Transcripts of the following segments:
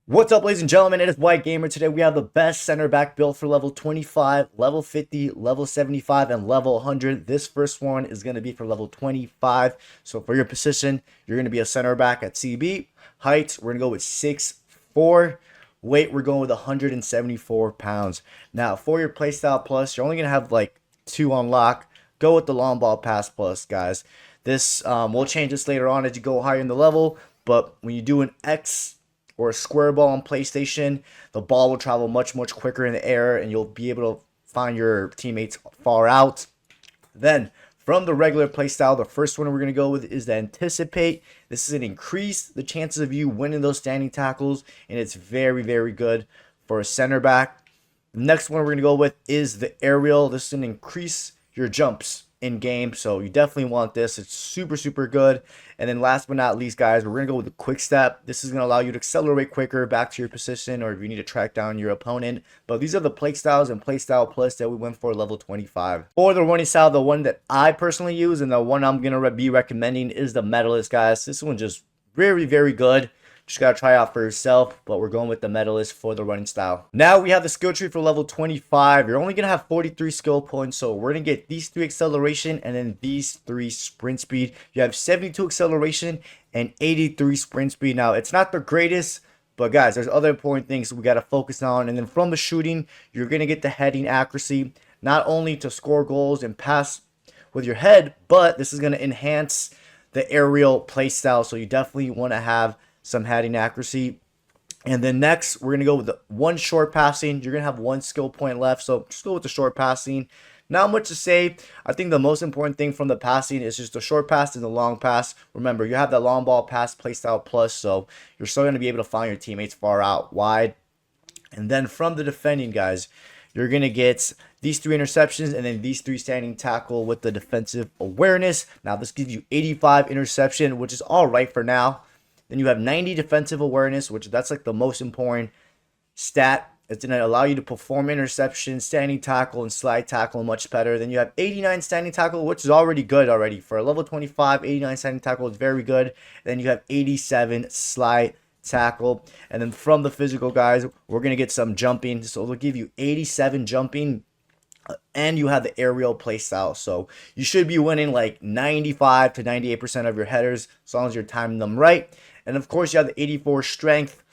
What's up, ladies and gentlemen? It is White Gamer. Today we have the best center back build for level 25, level 50, level 75, and level 100. This first one is going to be for level 25. So for your position, you're going to be a center back at CB. Height, we're going to go with 6'4". Weight, we're going with 174 pounds. Now, for your playstyle plus, you're only going to have like 2 on lock. Go with the long ball pass plus, guys. This we'll change this later on as you go higher in the level. But when you do an X or a square ball on PlayStation, the ball will travel much quicker in the air and you'll be able to find your teammates far out. Then from the regular playstyle, the first one we're going to go with is the anticipate. This is an increase the chances of you winning those standing tackles, and it's very good for a center back. The next one we're going to go with is the aerial. This is an increase your jumps in game, so you definitely want this. It's super good. And then last but not least, guys, we're gonna go with the quick step. This is gonna allow you to accelerate quicker back to your position, or if you need to track down your opponent. But these are the play styles and playstyle plus that we went for level 25. For the running style, the one that I personally use and the one I'm gonna be recommending is the medalist, guys. This one just very good. Just gotta try out for yourself, but we're going with the medalist for the running style. Now we have the skill tree for level 25. You're only gonna have 43 skill points, so we're gonna get these 3 acceleration and then these 3 sprint speed. You have 72 acceleration and 83 sprint speed. Now it's not the greatest, but guys, there's other important things we gotta focus on. And then from the shooting, you're gonna get the heading accuracy, not only to score goals and pass with your head, but this is gonna enhance the aerial play style. So you definitely want to have some heading accuracy. And then next, we're going to go with the 1 short passing. You're going to have 1 skill point left, so just go with the short passing. Not much to say. I think the most important thing from the passing is just the short pass and the long pass. Remember, you have that long ball pass playstyle plus, so you're still going to be able to find your teammates far out wide. And then from the defending, guys, you're going to get these 3 interceptions and then these 3 standing tackle with the defensive awareness. Now, this gives you 85 interception, which is all right for now. Then you have 90 defensive awareness, which that's like the most important stat. It's going to allow you to perform interception, standing tackle, and slide tackle much better. Then you have 89 standing tackle, which is already good already. For a level 25, 89 standing tackle is very good. And then you have 87 slide tackle. And then from the physical, guys, we're going to get some jumping. So it'll give you 87 jumping. And you have the aerial play style, so you should be winning like 95 to 98% of your headers as long as you're timing them right. And of course, you have the 84 strength.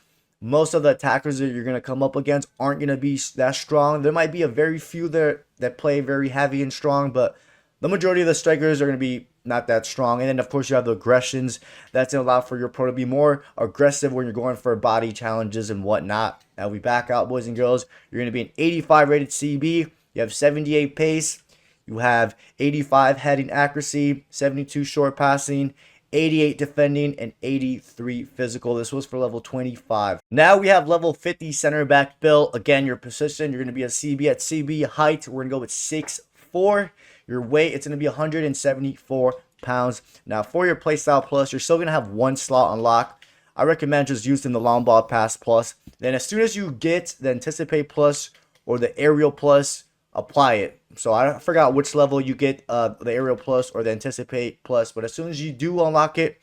Most of the attackers that you're going to come up against aren't going to be that strong. There might be a very few there that play very heavy and strong, but the majority of the strikers are going to be not that strong. And then of course you have the aggressions. That's going to allow for your pro to be more aggressive when you're going for body challenges and whatnot. Now we back out, boys and girls. You're going to be an 85 rated CB. You have 78 pace, you have 85 heading accuracy, 72 short passing, 88 defending, and 83 physical. This was for level 25. Now we have level 50 center back build. Again, your position, you're going to be a CB at CB. Height, we're going to go with 6'4". Your weight, it's going to be 174 pounds. Now for your playstyle plus, you're still going to have 1 slot unlocked. I recommend just using the long ball pass plus. Then as soon as you get the anticipate plus or the aerial plus, apply it. So I forgot which level you get the aerial plus or the anticipate plus, but as soon as you do unlock it,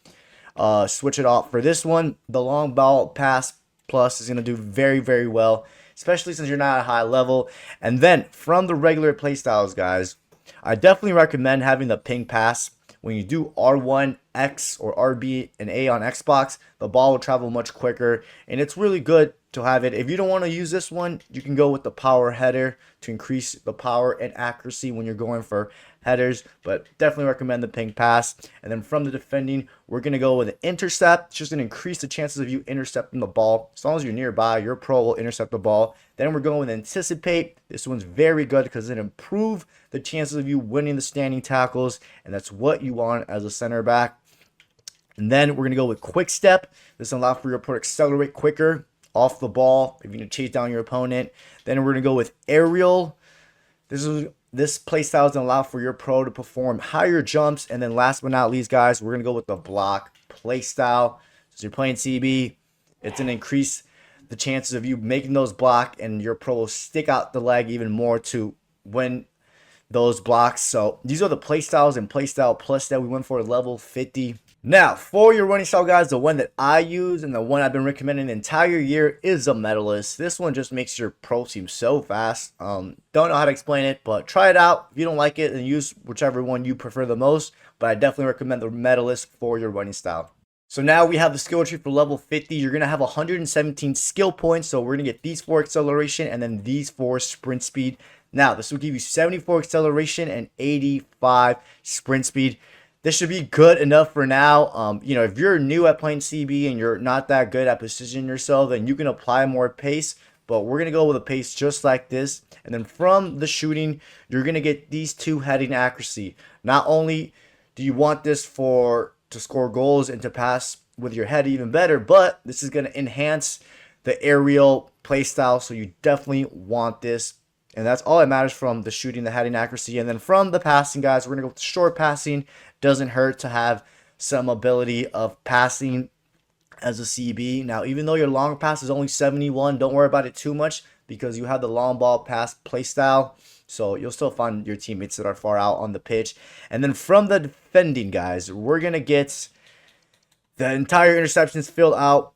switch it off. For this one, the long ball pass plus is going to do very well, especially since you're not at a high level. And then from the regular playstyles, guys, I definitely recommend having the ping pass. When you do R1, X, or RB and A on Xbox, the ball will travel much quicker, and it's really good to have it. If you don't want to use this one, you can go with the power header to increase the power and accuracy when you're going for headers, but definitely recommend the ping pass. And then from the defending, we're going to go with an intercept. It's just going to increase the chances of you intercepting the ball. As long as you're nearby, your pro will intercept the ball. Then we're going with anticipate. This one's very good because it improves the chances of you winning the standing tackles, and that's what you want as a center back. And then we're going to go with quick step. This allows for your pro to accelerate quicker off the ball if you need to chase down your opponent. Then we're going to go with aerial. This playstyle is going to allow for your pro to perform higher jumps. And then last but not least, guys, we're going to go with the block playstyle. So you're playing CB, it's going to increase the chances of you making those block, and your pro will stick out the leg even more to win those blocks. So these are the playstyles and playstyle plus that we went for level 50. Now, for your running style, guys, the one that I use and the one I've been recommending the entire year is a medalist. This one just makes your pro team so fast. Don't know how to explain it, but try it out. If you don't like it, then use whichever one you prefer the most. But I definitely recommend the medalist for your running style. So now we have the skill tree for level 50. You're going to have 117 skill points. So we're going to get these 4 acceleration and then these 4 sprint speed. Now, this will give you 74 acceleration and 85 sprint speed. This should be good enough for now. If you're new at playing CB and you're not that good at positioning yourself, then you can apply more pace. But we're going to go with a pace just like this. And then from the shooting, you're going to get these 2 heading accuracy. Not only do you want this to score goals and to pass with your head even better, but this is going to enhance the aerial play style. So you definitely want this. And that's all that matters from the shooting, the heading accuracy. And then from the passing, guys, we're going to go with short passing. Doesn't hurt to have some ability of passing as a CB. Now, even though your long pass is only 71, don't worry about it too much because you have the long ball pass play style. So you'll still find your teammates that are far out on the pitch. And then from the defending, guys, we're going to get the entire interceptions filled out.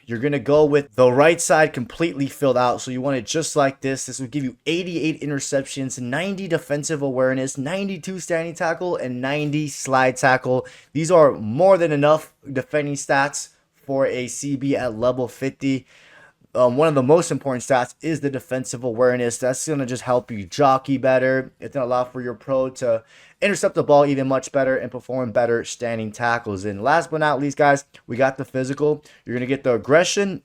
You're going to go with the right side completely filled out. So you want it just like this. This will give you 88 interceptions, 90 defensive awareness, 92 standing tackle, and 90 slide tackle. These are more than enough defending stats for a CB at level 50. One of the most important stats is the defensive awareness. That's going to just help you jockey better. It's going to allow for your pro to intercept the ball even much better and perform better standing tackles. And last but not least, guys, we got the physical. You're going to get the aggression.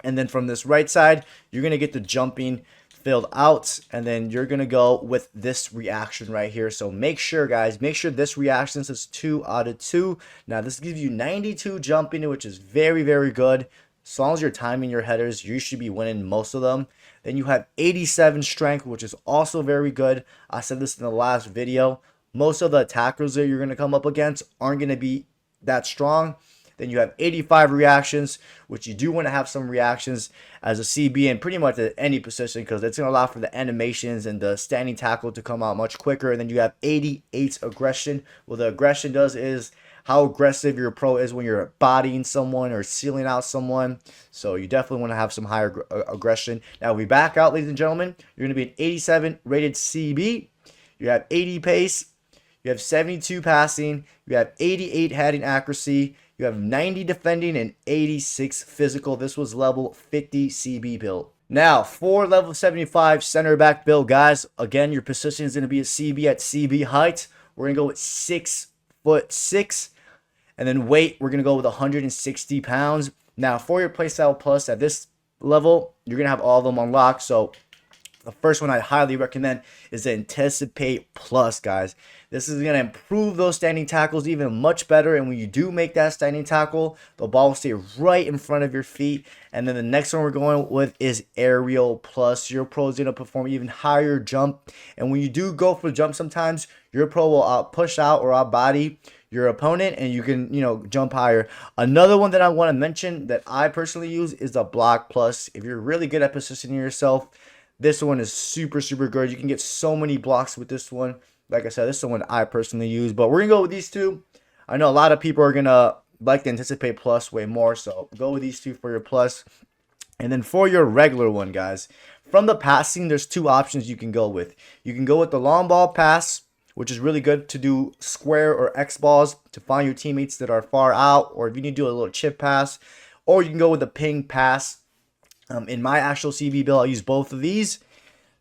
And then from this right side, you're going to get the jumping filled out. And then you're going to go with this reaction right here. So make sure, guys, this reaction says 2 out of 2. Now, this gives you 92 jumping, which is very, very good. As long as you're timing your headers, you should be winning most of them. Then you have 87 strength, which is also very good. I said this in the last video. Most of the attackers that you're going to come up against aren't going to be that strong. Then you have 85 reactions, which you do want to have some reactions as a CB and pretty much at any position because it's going to allow for the animations and the standing tackle to come out much quicker. And then you have 88 aggression. What the aggression does is how aggressive your pro is when you're bodying someone or sealing out someone. So you definitely want to have some higher aggression. Now we back out, ladies and gentlemen. You're going to be an 87 rated CB. You have 80 pace. You have 72 passing. You have 88 heading accuracy. You have 90 defending and 86 physical. This was level 50 CB build. Now, for level 75 center back build, guys, again, your position is going to be a CB at CB height. We're going to go with 6'6". And then weight, we're going to go with 160 pounds. Now, for your playstyle plus at this level, you're going to have all of them unlocked. So the first one I highly recommend is the Anticipate Plus, guys. This is going to improve those standing tackles even much better. And when you do make that standing tackle, the ball will stay right in front of your feet. And then the next one we're going with is Aerial Plus. Your pro is going to perform even higher jump. And when you do go for jump sometimes, your pro will push out or out body your opponent and you can, jump higher. Another one that I want to mention that I personally use is the Block Plus. If you're really good at positioning yourself, this one is super, super good. You can get so many blocks with this one. Like I said, this is the one I personally use. But we're going to go with these two. I know a lot of people are going to like the Anticipate Plus way more. So go with these two for your plus. And then for your regular one, guys, from the passing, there's 2 options you can go with. You can go with the long ball pass, which is really good to do square or X balls to find your teammates that are far out. Or if you need to do a little chip pass. Or you can go with the ping pass. In my actual CB build, I'll use both of these.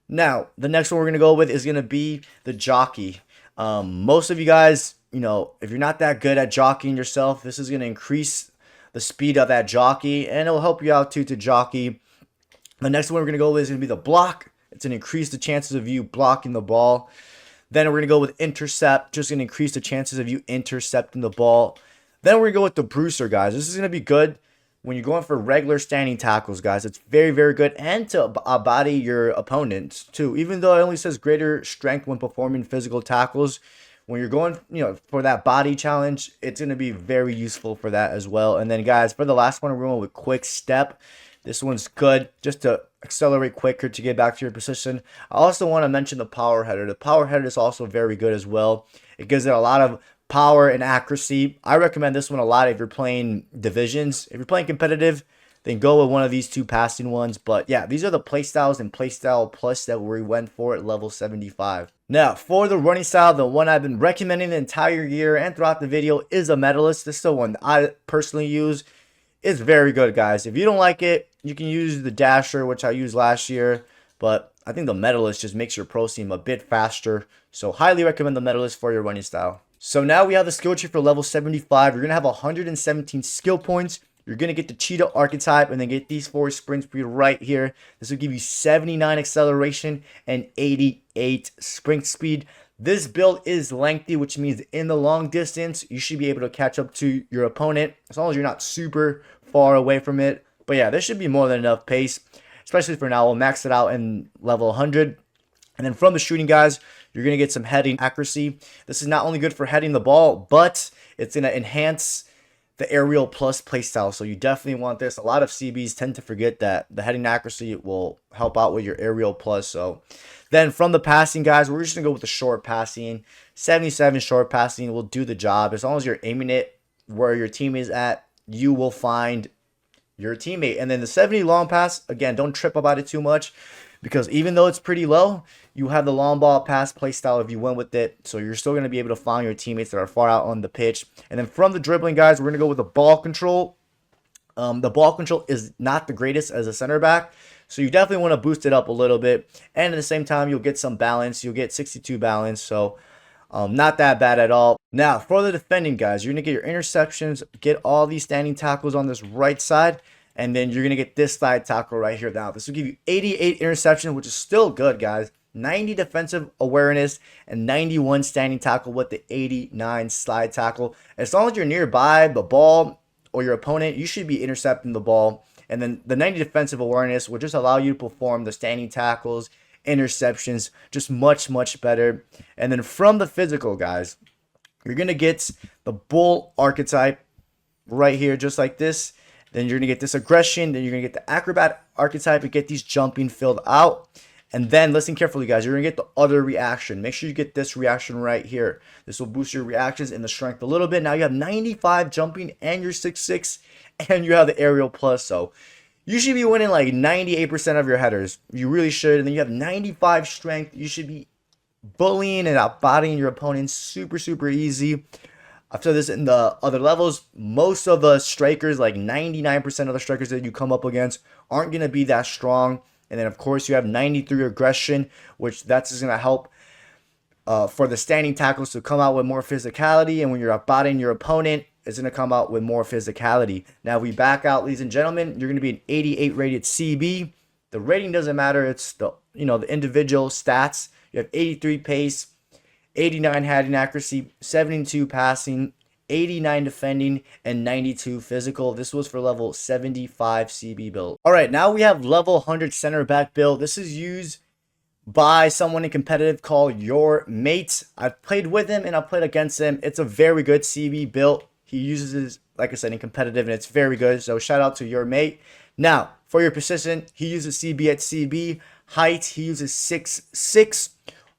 Now, the next one we're going to go with is going to be the jockey. Most of you guys, if you're not that good at jockeying yourself, this is going to increase the speed of that jockey, and it'll help you out too to jockey. The next one we're going to go with is going to be the block. It's going to increase the chances of you blocking the ball. Then we're going to go with intercept, just going to increase the chances of you intercepting the ball. Then we're going to go with the Bruiser, guys. This is going to be good when you're going for regular standing tackles, guys. It's very, very good. And to body your opponents, too. Even though it only says greater strength when performing physical tackles, when you're going, for that body challenge, it's going to be very useful for that as well. And then, guys, for the last one, we're going with Quick Step. This one's good just to accelerate quicker to get back to your position. I also want to mention the Power Header. The Power Header is also very good as well. It gives it a lot of power and accuracy. I recommend this one a lot if you're playing divisions. If you're playing competitive, then go with one of these two passing ones. But yeah, these are the playstyles and playstyle plus that we went for at level 75. Now, for the running style, the one I've been recommending the entire year and throughout the video is a medalist. This is the one I personally use. It's very good, guys. If you don't like it, you can use the dasher, which I used last year. But I think the medalist just makes your pro seem a bit faster. So highly recommend the medalist for your running style. So now we have the skill tree for level 75. You're going to have 117 skill points. You're going to get the cheetah archetype and then get these 4 sprint speed right here. This will give you 79 acceleration and 88 sprint speed. This build is lengthy, which means in the long distance, you should be able to catch up to your opponent as long as you're not super far away from it. But yeah, this should be more than enough pace, especially for now. We'll max it out in level 100. And then from the shooting, guys, you're going to get some heading accuracy. This is not only good for heading the ball, but it's going to enhance the aerial plus playstyle. So you definitely want this. A lot of CBs tend to forget that the heading accuracy will help out with your aerial plus. So then from the passing, guys, we're just going to go with the short passing. 77 short passing will do the job. As long as you're aiming it where your team is at, you will find your teammate. And then the 70 long pass, again, don't trip about it too much, because even though it's pretty low, you have the long ball pass play style if you went with it. So you're still going to be able to find your teammates that are far out on the pitch. And then from the dribbling, guys, we're going to go with the ball control. The ball control is not the greatest as a center back, so you definitely want to boost it up a little bit. And at the same time, you'll get some balance. You'll get 62 balance, so not that bad at all. Now, for the defending, guys, you're going to get your interceptions, get all these standing tackles on this right side, and then you're going to get this slide tackle right here. Now, this will give you 88 interception, which is still good, guys. 90 defensive awareness and 91 standing tackle with the 89 slide tackle. As long as you're nearby the ball or your opponent, you should be intercepting the ball. And then the 90 defensive awareness will just allow you to perform the standing tackles, interceptions, just much, much better. And then from the physical, guys, you're going to get the bull archetype right here, just like this. Then you're going to get this aggression. Then you're going to get the acrobat archetype and get these jumping filled out. And then listen carefully, guys. You're going to get the other reaction. Make sure you get this reaction right here. This will boost your reactions and the strength a little bit. Now you have 95 jumping and your 6'6", and you have the aerial plus. So you should be winning like 98% of your headers. You really should. And then you have 95 strength. You should be bullying and outbodying your opponents super, super easy. I've said this in the other levels. Most of the strikers, like 99% of the strikers that you come up against, aren't going to be that strong. And then, of course, you have 93 aggression, which that's just going to help for the standing tackles to come out with more physicality. And when you're outbodying your opponent, it's going to come out with more physicality. Now, if we back out, ladies and gentlemen, you're going to be an 88 rated CB. The rating doesn't matter. It's the the individual stats. You have 83 pace, 89 heading accuracy, 72 passing, 89 defending, and 92 physical. This was for level 75 CB build. All right, now we have level 100 center back build. This is used by someone in competitive called Your Mate. I've played with him and I've played against him. It's a very good CB build. He uses this, like I said, in competitive, and it's very good. So shout out to Your Mate. Now, for your position, he uses CB at CB. Height, he uses 6'6".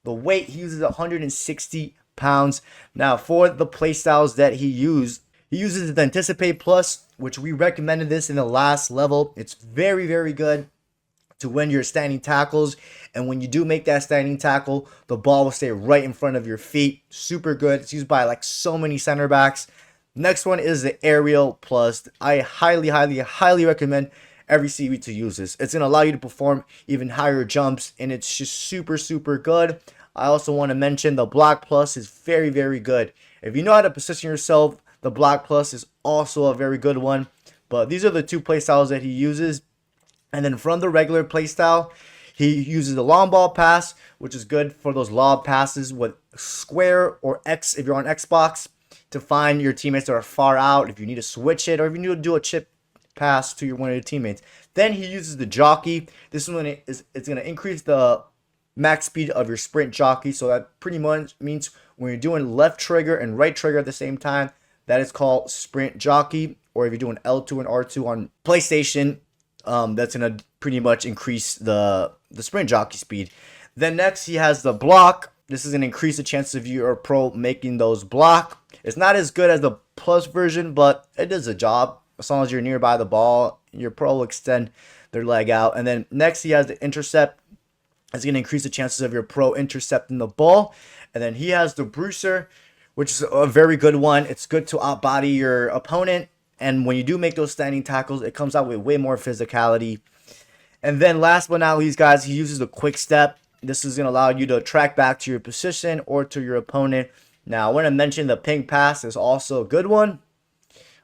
The weight, he uses 160 pounds. Now, for the playstyles that he uses the Anticipate Plus, which we recommended this in the last level. It's very, very good to win your standing tackles. And when you do make that standing tackle, the ball will stay right in front of your feet. Super good. It's used by like so many center backs. Next one is the Aerial Plus. I highly, highly, highly recommend every CB to use this. It's going to allow you to perform even higher jumps, and it's just super, super good. I also want to mention the Block Plus is very, very good. If you know how to position yourself, the Block Plus is also a very good one. But these are the two playstyles that he uses. And then from the regular playstyle, he uses the long ball pass, which is good for those lob passes with square or X if you're on Xbox, to find your teammates that are far out, if you need to switch it, or if you need to do a chip pass to one of your teammates. Then he uses the jockey. This one it's going to increase the max speed of your sprint jockey. So that pretty much means when you're doing left trigger and right trigger at the same time, that is called sprint jockey. Or if you're doing L2 and R2 on PlayStation, that's going to pretty much increase the sprint jockey speed. Then next he has the block. This is going to increase the chances of your pro making those block It's not as good as the plus version, but it does the job. As long as you're nearby the ball, your pro will extend their leg out. And then next he has the intercept. It's going to increase the chances of your pro intercepting the ball. And then he has the bruiser, which is a very good one. It's good to outbody your opponent. And when you do make those standing tackles, it comes out with way more physicality. And then last but not least, guys, he uses the quick step. This is going to allow you to track back to your position or to your opponent. Now, I want to mention the ping pass is also a good one,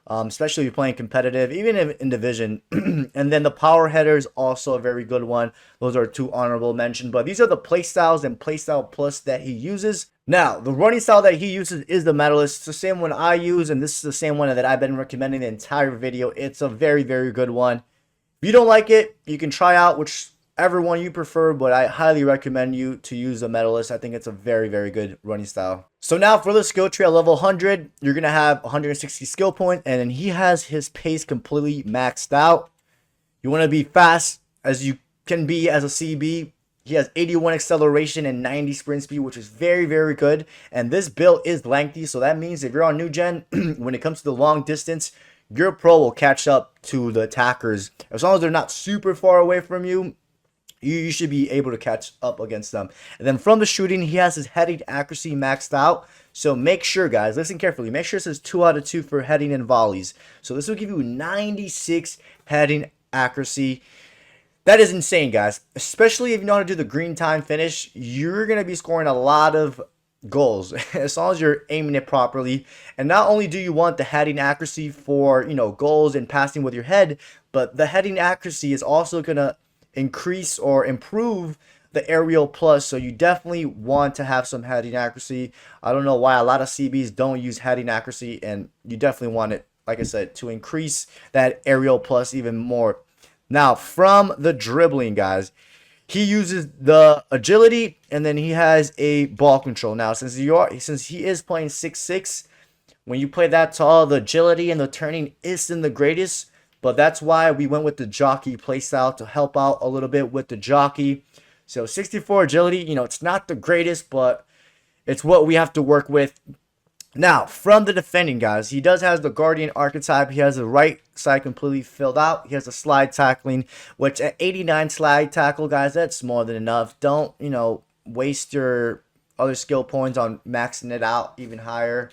especially if you're playing competitive, even in division. And then the power header is also a very good one. Those are two honorable mentions. But these are the play styles and play style plus that he uses. Now, the running style that he uses is the medalist. It's the same one I use, and this is the same one that I've been recommending the entire video. It's a very, very good one. If you don't like it, you can try out whichever one you prefer, but I highly recommend you to use the medalist. I think it's a very, very good running style. So now for the skill tree at level 100, you're going to have 160 skill points, and then he has his pace completely maxed out. You want to be fast as you can be as a CB. He has 81 acceleration and 90 sprint speed, which is very, very good. And this build is lengthy, so that means if you're on new gen, when it comes to the long distance, your pro will catch up to the attackers. As long as they're not super far away from you, you should be able to catch up against them. And then from the shooting, he has his heading accuracy maxed out. So make sure, guys, listen carefully. Make sure it says 2 out of 2 for heading and volleys. So this will give you 96 heading accuracy. That is insane, guys. Especially if you know how to do the green time finish, you're going to be scoring a lot of goals as long as you're aiming it properly. And not only do you want the heading accuracy for, goals and passing with your head, but the heading accuracy is also going to increase or improve the aerial plus. So you definitely want to have some heading accuracy. I don't know why a lot of CBs don't use heading accuracy, and you definitely want it, like I said, to increase that aerial plus even more. Now, from the dribbling, guys, he uses the agility, and then he has a ball control. Now, since he is playing 6'6", when you play that tall, the agility and the turning isn't the greatest. But that's why we went with the jockey playstyle to help out a little bit with the jockey. So 64 agility, it's not the greatest, but it's what we have to work with. Now, from the defending, guys, he does have the guardian archetype. He has the right side completely filled out. He has the slide tackling, which at 89 slide tackle, guys, that's more than enough. Don't, waste your other skill points on maxing it out even higher.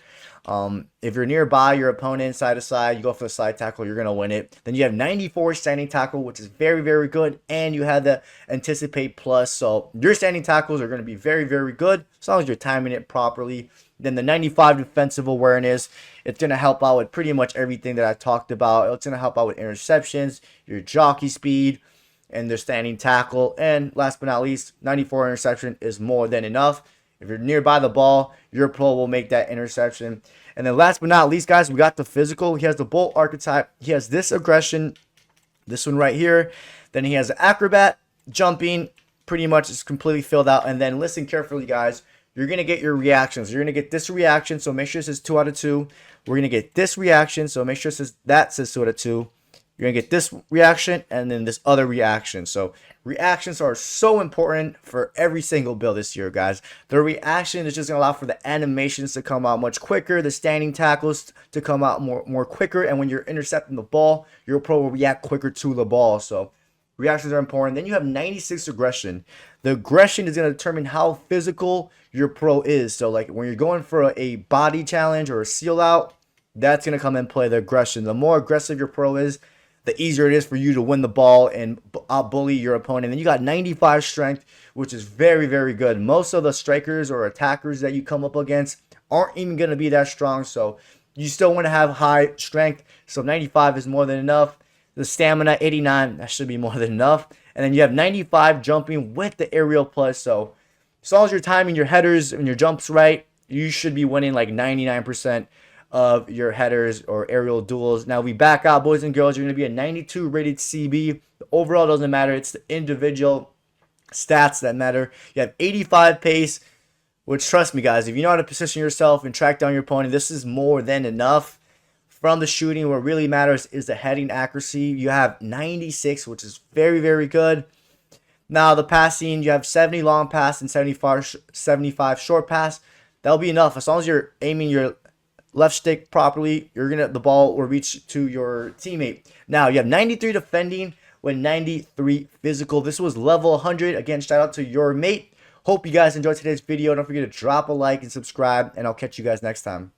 If you're nearby your opponent side to side, you go for the slide tackle, you're going to win it. Then you have 94 standing tackle, which is very, very good. And you have the anticipate plus. So your standing tackles are going to be very, very good as long as you're timing it properly. Then the 95 defensive awareness, it's going to help out with pretty much everything that I talked about. It's going to help out with interceptions, your jockey speed, and their standing tackle. And last but not least, 94 interception is more than enough. If you're nearby the ball, your pro will make that interception. And then last but not least, guys, we got the physical. He has the bolt archetype. He has this aggression, this one right here. Then he has the acrobat, jumping, pretty much is completely filled out. And then listen carefully, guys. You're going to get your reactions. You're going to get this reaction, so make sure it says 2 out of 2. We're going to get this reaction, so make sure it says 2 out of 2. You're going to get this reaction and then this other reaction. So reactions are so important for every single build this year, guys. The reaction is just going to allow for the animations to come out much quicker, the standing tackles to come out more quicker, and when you're intercepting the ball, your pro will react quicker to the ball. So reactions are important. Then you have 96 aggression. The aggression is going to determine how physical your pro is. So like when you're going for a body challenge or a seal out, that's going to come and play the aggression. The more aggressive your pro is, the easier it is for you to win the ball and out-bully your opponent. And you got 95 strength, which is very, very good. Most of the strikers or attackers that you come up against aren't even going to be that strong. So you still want to have high strength. So 95 is more than enough. The stamina, 89, that should be more than enough. And then you have 95 jumping with the aerial plus. So as long as you're timing your headers and your jumps right, you should be winning like 99% of your headers or aerial duels. Now we back out, boys and girls. You're going to be a 92 rated CB. The overall doesn't matter. It's the individual stats that matter. You have 85 pace, which, trust me, guys, if you know how to position yourself and track down your opponent, this is more than enough. From the shooting, what really matters is the heading accuracy. You have 96, which is very, very good. Now the passing, you have 70 long pass and 75 short pass. That'll be enough as long as you're aiming your left stick properly, the ball will reach to your teammate. Now you have 93 defending with 93 physical. This was level 100. Again, shout out to your mate. Hope you guys enjoyed today's video. Don't forget to drop a like and subscribe, and I'll catch you guys next time.